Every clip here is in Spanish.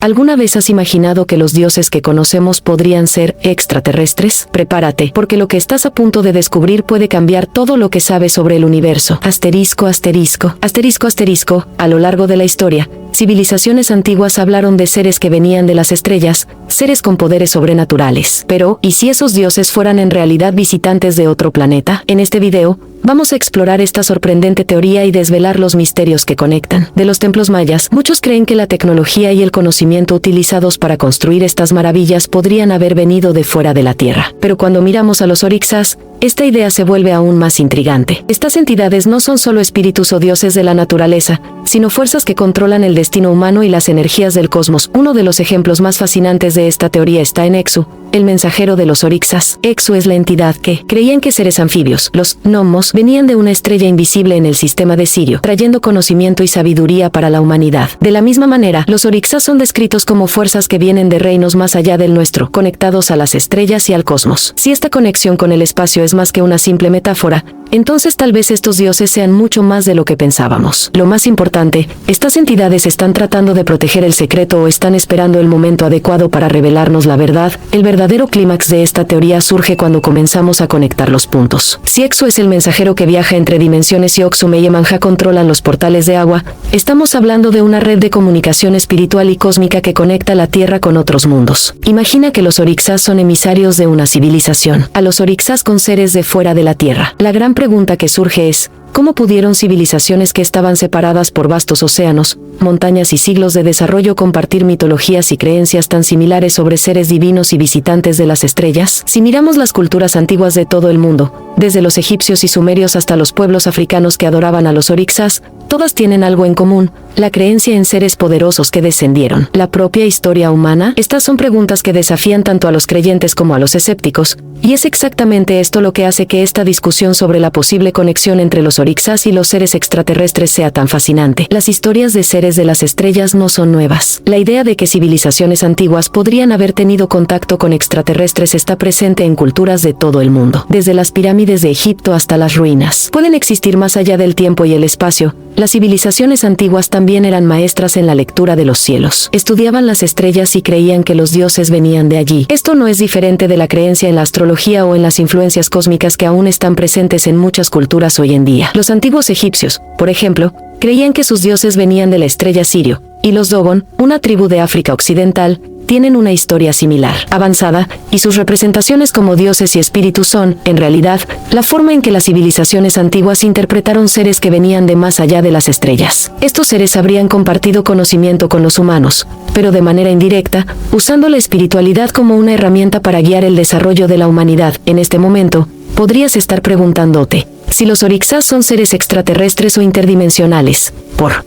¿Alguna vez has imaginado que los dioses que conocemos podrían ser extraterrestres? Prepárate, porque lo que estás a punto de descubrir puede cambiar todo lo que sabes sobre el universo. Asterisco, asterisco, asterisco, asterisco. A lo largo de la historia, civilizaciones antiguas hablaron de seres que venían de las estrellas, seres con poderes sobrenaturales. Pero, ¿y si esos dioses fueran en realidad visitantes de otro planeta? En este video, vamos a explorar esta sorprendente teoría y desvelar los misterios que conectan. De los templos mayas, muchos creen que la tecnología y el conocimiento utilizados para construir estas maravillas podrían haber venido de fuera de la Tierra. Pero cuando miramos a los orixás, esta idea se vuelve aún más intrigante. Estas entidades no son solo espíritus o dioses de la naturaleza, sino fuerzas que controlan el destino humano y las energías del cosmos. Uno de los ejemplos más fascinantes de esta teoría está en Exu, el mensajero de los orixás. Exu es la entidad que creían que seres anfibios, los gnomos, venían de una estrella invisible en el sistema de Sirio, trayendo conocimiento y sabiduría para la humanidad. De la misma manera, los orixás son descritos como fuerzas que vienen de reinos más allá del nuestro, conectados a las estrellas y al cosmos. Si esta conexión con el espacio es más que una simple metáfora, entonces tal vez estos dioses sean mucho más de lo que pensábamos. Lo más importante, estas entidades están tratando de proteger el secreto o están esperando el momento adecuado para revelarnos la verdad. El verdadero clímax de esta teoría surge cuando comenzamos a conectar los puntos. Si Exu es el mensajero que viaja entre dimensiones y Oxum y Yemanjá controlan los portales de agua, estamos hablando de una red de comunicación espiritual y cósmica que conecta la Tierra con otros mundos. Imagina que los orixás son emisarios de una civilización. A los orixás con seres de fuera de la Tierra. La gran pregunta que surge es, ¿cómo pudieron civilizaciones que estaban separadas por vastos océanos, montañas y siglos de desarrollo compartir mitologías y creencias tan similares sobre seres divinos y visitantes de las estrellas? Si miramos las culturas antiguas de todo el mundo, desde los egipcios y sumerios hasta los pueblos africanos que adoraban a los orixás, todas tienen algo en común, la creencia en seres poderosos que descendieron. ¿La propia historia humana? Estas son preguntas que desafían tanto a los creyentes como a los escépticos, y es exactamente esto lo que hace que esta discusión sobre la posible conexión entre los orixás y los seres extraterrestres sea tan fascinante. Las historias de seres de las estrellas no son nuevas. La idea de que civilizaciones antiguas podrían haber tenido contacto con extraterrestres está presente en culturas de todo el mundo, desde las pirámides de Egipto hasta las ruinas. Pueden existir más allá del tiempo y el espacio. Las civilizaciones antiguas también eran maestras en la lectura de los cielos. Estudiaban las estrellas y creían que los dioses venían de allí. Esto no es diferente de la creencia en la astrología o en las influencias cósmicas que aún están presentes en muchas culturas hoy en día. Los antiguos egipcios, por ejemplo, creían que sus dioses venían de la estrella Sirio, y los Dogon, una tribu de África Occidental, tienen una historia similar, avanzada, y sus representaciones como dioses y espíritus son, en realidad, la forma en que las civilizaciones antiguas interpretaron seres que venían de más allá de las estrellas. Estos seres habrían compartido conocimiento con los humanos, pero de manera indirecta, usando la espiritualidad como una herramienta para guiar el desarrollo de la humanidad. En este momento, podrías estar preguntándote, si los orixás son seres extraterrestres o interdimensionales,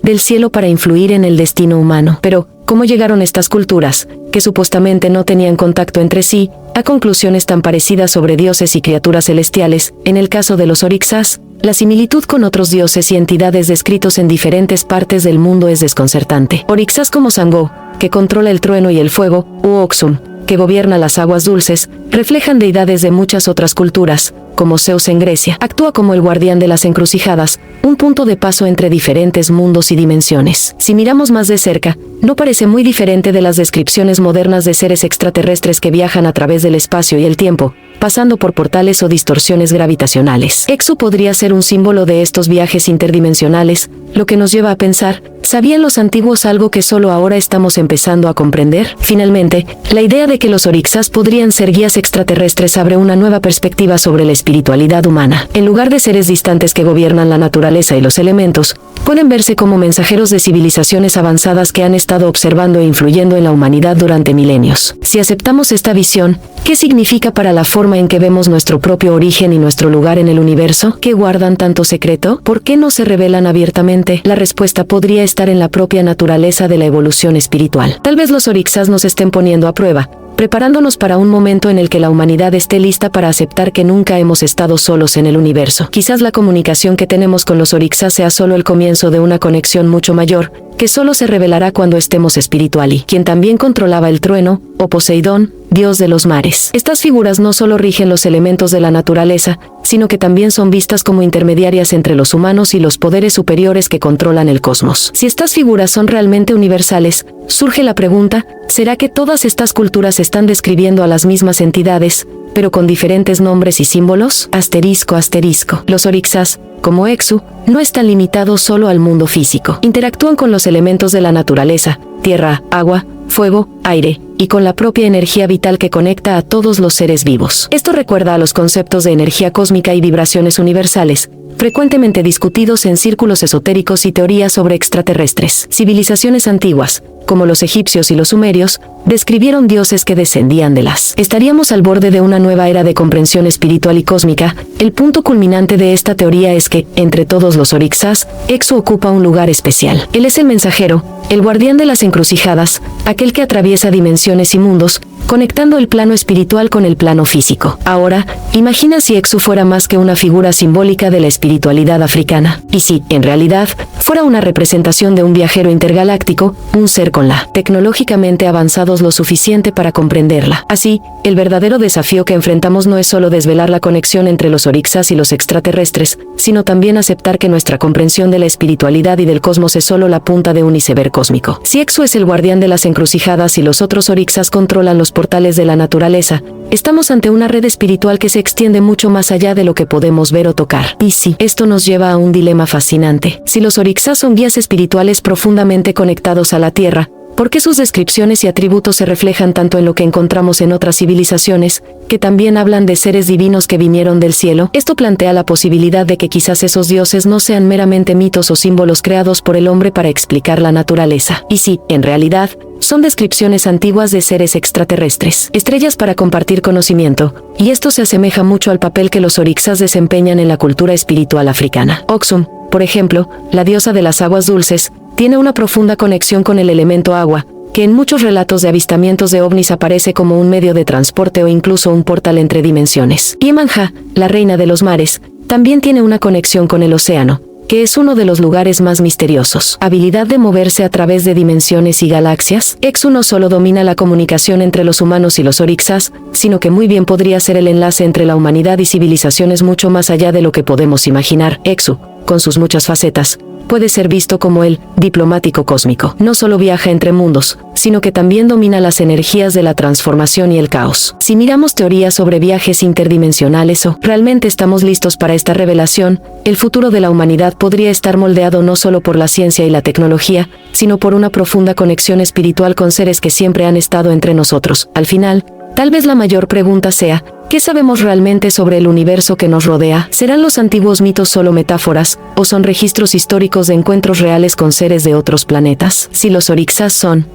del cielo para influir en el destino humano. Pero, ¿cómo llegaron estas culturas, que supuestamente no tenían contacto entre sí, a conclusiones tan parecidas sobre dioses y criaturas celestiales? En el caso de los orixás, la similitud con otros dioses y entidades descritos en diferentes partes del mundo es desconcertante. Orixás como Sangó, que controla el trueno y el fuego, u Oxum, que gobierna las aguas dulces, reflejan deidades de muchas otras culturas, como Zeus en Grecia. Actúa como el guardián de las encrucijadas, un punto de paso entre diferentes mundos y dimensiones. Si miramos más de cerca, no parece muy diferente de las descripciones modernas de seres extraterrestres que viajan a través del espacio y el tiempo, pasando por portales o distorsiones gravitacionales. Exu podría ser un símbolo de estos viajes interdimensionales, lo que nos lleva a pensar, ¿sabían los antiguos algo que solo ahora estamos empezando a comprender? Finalmente, la idea de que los orixás podrían ser guías extraterrestres abre una nueva perspectiva sobre la espiritualidad humana. En lugar de seres distantes que gobiernan la naturaleza y los elementos, pueden verse como mensajeros de civilizaciones avanzadas que han estado observando e influyendo en la humanidad durante milenios. Si aceptamos esta visión, ¿qué significa para la forma en que vemos nuestro propio origen y nuestro lugar en el universo? ¿Qué guardan tanto secreto? ¿Por qué no se revelan abiertamente? La respuesta podría estar en la propia naturaleza de la evolución espiritual. Tal vez los orixás nos estén poniendo a prueba, preparándonos para un momento en el que la humanidad esté lista para aceptar que nunca hemos estado solos en el universo. Quizás la comunicación que tenemos con los orixás sea solo el comienzo de una conexión mucho mayor, que solo se revelará cuando estemos espirituali, quien también controlaba el trueno, o Poseidón, dios de los mares. Estas figuras no solo rigen los elementos de la naturaleza, sino que también son vistas como intermediarias entre los humanos y los poderes superiores que controlan el cosmos. Si estas figuras son realmente universales, surge la pregunta, ¿será que todas estas culturas están describiendo a las mismas entidades, pero con diferentes nombres y símbolos? Asterisco, asterisco. Los Orixás, como Exu, no están limitados solo al mundo físico. Interactúan con los elementos de la naturaleza, tierra, agua, fuego, aire, y con la propia energía vital que conecta a todos los seres vivos. Esto recuerda a los conceptos de energía cósmica y vibraciones universales, frecuentemente discutidos en círculos esotéricos y teorías sobre extraterrestres. Civilizaciones antiguas, como los egipcios y los sumerios, describieron dioses que descendían de las. Estaríamos al borde de una nueva era de comprensión espiritual y cósmica. El punto culminante de esta teoría es que, entre todos los Orixás, Exu ocupa un lugar especial. Él es el mensajero, el guardián de las encrucijadas, aquel que atraviesa dimensiones y mundos, conectando el plano espiritual con el plano físico. Ahora, imagina si Exu fuera más que una figura simbólica de la espiritualidad africana. Y si, en realidad, fuera una representación de un viajero intergaláctico, un ser con la tecnológicamente avanzados lo suficiente para comprenderla. Así, el verdadero desafío que enfrentamos no es solo desvelar la conexión entre los Orixás y los extraterrestres, sino también aceptar que nuestra comprensión de la espiritualidad y del cosmos es solo la punta de un iceberg cósmico. Si Exu es el guardián de las encrucijadas y los otros Orixás controlan los portales de la naturaleza, estamos ante una red espiritual que se extiende mucho más allá de lo que podemos ver o tocar. Y sí, esto nos lleva a un dilema fascinante. Si los Orixás son guías espirituales profundamente conectados a la Tierra, ¿por qué sus descripciones y atributos se reflejan tanto en lo que encontramos en otras civilizaciones, que también hablan de seres divinos que vinieron del cielo? Esto plantea la posibilidad de que quizás esos dioses no sean meramente mitos o símbolos creados por el hombre para explicar la naturaleza. Y sí, en realidad, son descripciones antiguas de seres extraterrestres, estrellas para compartir conocimiento, y esto se asemeja mucho al papel que los Orixás desempeñan en la cultura espiritual africana. Oxum, por ejemplo, la diosa de las aguas dulces, tiene una profunda conexión con el elemento agua, que en muchos relatos de avistamientos de ovnis aparece como un medio de transporte o incluso un portal entre dimensiones. Iemanjá, la reina de los mares, también tiene una conexión con el océano, que es uno de los lugares más misteriosos. Habilidad de moverse a través de dimensiones y galaxias. Exu no solo domina la comunicación entre los humanos y los Orixás, sino que muy bien podría ser el enlace entre la humanidad y civilizaciones mucho más allá de lo que podemos imaginar. Exu, con sus muchas facetas, puede ser visto como el diplomático cósmico. No solo viaja entre mundos, sino que también domina las energías de la transformación y el caos. Si miramos teorías sobre viajes interdimensionales o realmente estamos listos para esta revelación, el futuro de la humanidad podría estar moldeado no solo por la ciencia y la tecnología, sino por una profunda conexión espiritual con seres que siempre han estado entre nosotros. Al final, tal vez la mayor pregunta sea, ¿qué sabemos realmente sobre el universo que nos rodea? ¿Serán los antiguos mitos solo metáforas, o son registros históricos de encuentros reales con seres de otros planetas? Si los Orixás son,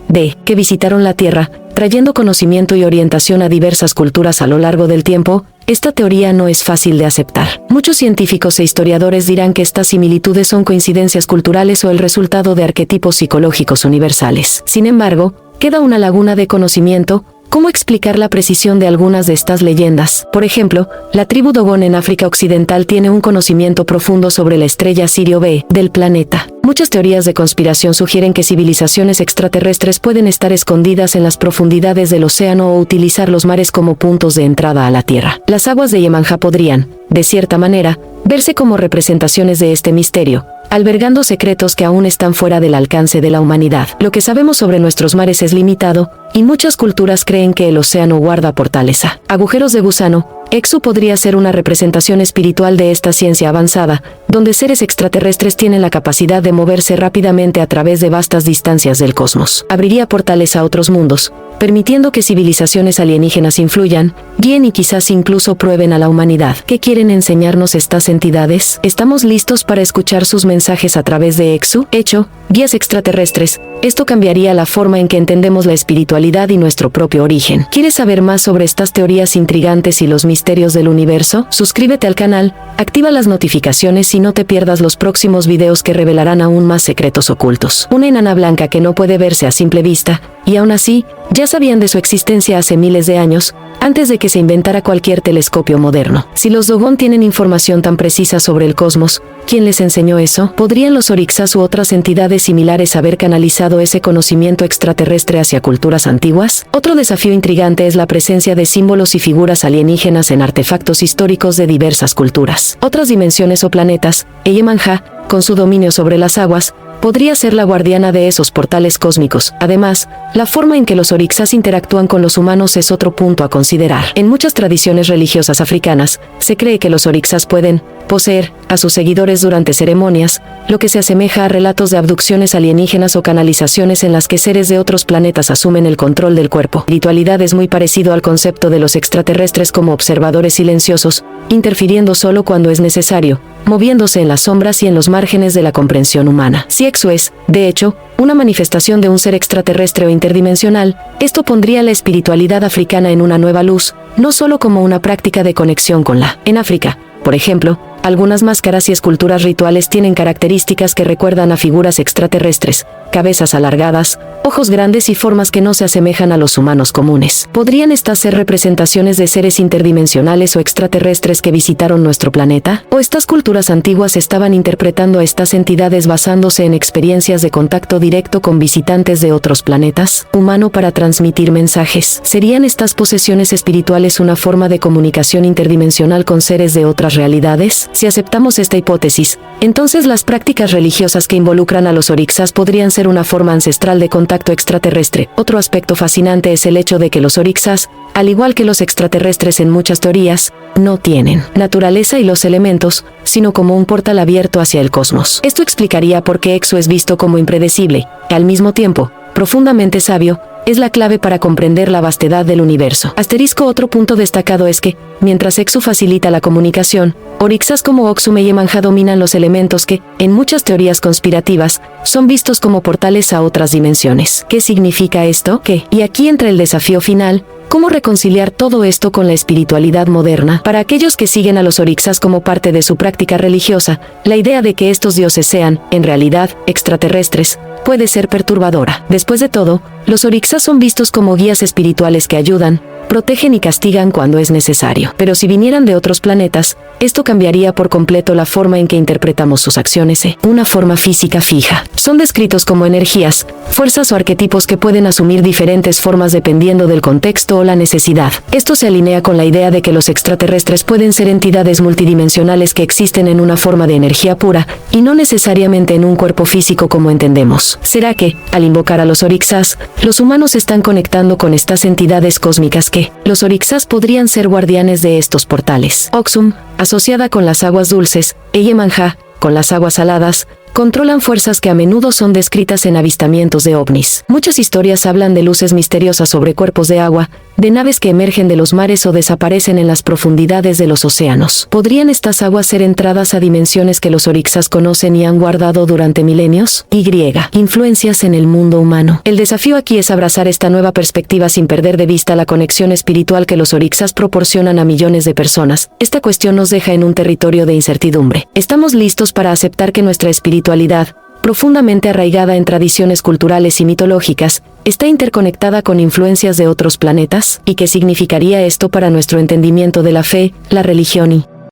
que visitaron la Tierra, trayendo conocimiento y orientación a diversas culturas a lo largo del tiempo, esta teoría no es fácil de aceptar. Muchos científicos e historiadores dirán que estas similitudes son coincidencias culturales o el resultado de arquetipos psicológicos universales. Sin embargo, queda una laguna de conocimiento. ¿Cómo explicar la precisión de algunas de estas leyendas? Por ejemplo, la tribu Dogon en África Occidental tiene un conocimiento profundo sobre la estrella Sirio B del planeta. Muchas teorías de conspiración sugieren que civilizaciones extraterrestres pueden estar escondidas en las profundidades del océano o utilizar los mares como puntos de entrada a la Tierra. Las aguas de Iemanjá podrían, de cierta manera, verse como representaciones de este misterio, albergando secretos que aún están fuera del alcance de la humanidad. Lo que sabemos sobre nuestros mares es limitado, y muchas culturas creen que el océano guarda portales a agujeros de gusano. Exu podría ser una representación espiritual de esta ciencia avanzada, donde seres extraterrestres tienen la capacidad de moverse rápidamente a través de vastas distancias del cosmos. Abriría portales a otros mundos, permitiendo que civilizaciones alienígenas influyan, guíen y quizás incluso prueben a la humanidad. ¿Qué quieren enseñarnos estas entidades? ¿Estamos listos para escuchar sus mensajes a través de Exu? Hecho, guías extraterrestres. Esto cambiaría la forma en que entendemos la espiritualidad y nuestro propio origen. ¿Quieres saber más sobre estas teorías intrigantes y los misterios del universo? Suscríbete al canal, activa las notificaciones y no te pierdas los próximos videos que revelarán aún más secretos ocultos. Una enana blanca que no puede verse a simple vista, y aún así, ya sabían de su existencia hace miles de años, antes de que se inventara cualquier telescopio moderno. Si los Dogon tienen información tan precisa sobre el cosmos, ¿quién les enseñó eso? ¿Podrían los Orixás u otras entidades similares haber canalizado ese conocimiento extraterrestre hacia culturas antiguas? Otro desafío intrigante es la presencia de símbolos y figuras alienígenas en artefactos históricos de diversas culturas. Otras dimensiones o planetas, Iemanjá, con su dominio sobre las aguas, podría ser la guardiana de esos portales cósmicos. Además, la forma en que los Orixás interactúan con los humanos es otro punto a considerar. En muchas tradiciones religiosas africanas, se cree que los Orixás pueden poseer a sus seguidores durante ceremonias, lo que se asemeja a relatos de abducciones alienígenas o canalizaciones en las que seres de otros planetas asumen el control del cuerpo. La espiritualidad es muy parecido al concepto de los extraterrestres como observadores silenciosos, interfiriendo solo cuando es necesario, moviéndose en las sombras y en los márgenes de la comprensión humana. Si Exu es, de hecho, una manifestación de un ser extraterrestre o interdimensional, esto pondría la espiritualidad africana en una nueva luz, no solo como una práctica de conexión con la. En África, por ejemplo, algunas máscaras y esculturas rituales tienen características que recuerdan a figuras extraterrestres, cabezas alargadas, ojos grandes y formas que no se asemejan a los humanos comunes. ¿Podrían estas ser representaciones de seres interdimensionales o extraterrestres que visitaron nuestro planeta? ¿O estas culturas antiguas estaban interpretando a estas entidades basándose en experiencias de contacto directo con visitantes de otros planetas? ¿Humano para transmitir mensajes? ¿Serían estas posesiones espirituales una forma de comunicación interdimensional con seres de otras realidades? Si aceptamos esta hipótesis, entonces las prácticas religiosas que involucran a los Orixás podrían ser una forma ancestral de contacto extraterrestre. Otro aspecto fascinante es el hecho de que los Orixás, al igual que los extraterrestres en muchas teorías, no tienen naturaleza y los elementos, sino como un portal abierto hacia el cosmos. Esto explicaría por qué Exu es visto como impredecible, y al mismo tiempo, profundamente sabio, es la clave para comprender la vastedad del universo. Otro punto destacado es que, mientras Exu facilita la comunicación, Orixás como Oxum y Iemanjá dominan los elementos que, en muchas teorías conspirativas, son vistos como portales a otras dimensiones. ¿Qué significa esto? Y aquí entra el desafío final: ¿cómo reconciliar todo esto con la espiritualidad moderna? Para aquellos que siguen a los Orixás como parte de su práctica religiosa, la idea de que estos dioses sean, en realidad, extraterrestres, puede ser perturbadora. Después de todo, los Orixás son vistos como guías espirituales que ayudan, protegen y castigan cuando es necesario. Pero si vinieran de otros planetas, esto cambiaría por completo la forma en que interpretamos sus acciones. Una forma física fija. Son descritos como energías, fuerzas o arquetipos que pueden asumir diferentes formas dependiendo del contexto o la necesidad. Esto se alinea con la idea de que los extraterrestres pueden ser entidades multidimensionales que existen en una forma de energía pura, y no necesariamente en un cuerpo físico como entendemos. ¿Será que, al invocar a los Orixás, los humanos están conectando con estas entidades cósmicas que los Orixás podrían ser guardianes de estos portales? Oxum, asociada con las aguas dulces, e Iemanjá, con las aguas saladas, controlan fuerzas que a menudo son descritas en avistamientos de ovnis. Muchas historias hablan de luces misteriosas sobre cuerpos de agua, de naves que emergen de los mares o desaparecen en las profundidades de los océanos. ¿Podrían estas aguas ser entradas a dimensiones que los Orixás conocen y han guardado durante milenios? Influencias en el mundo humano. El desafío aquí es abrazar esta nueva perspectiva sin perder de vista la conexión espiritual que los Orixás proporcionan a millones de personas. Esta cuestión nos deja en un territorio de incertidumbre. ¿Estamos listos para aceptar que nuestra espiritualidad, profundamente arraigada en tradiciones culturales y mitológicas, está interconectada con influencias de otros planetas? ¿Y qué significaría esto para nuestro entendimiento de la fe, la religión y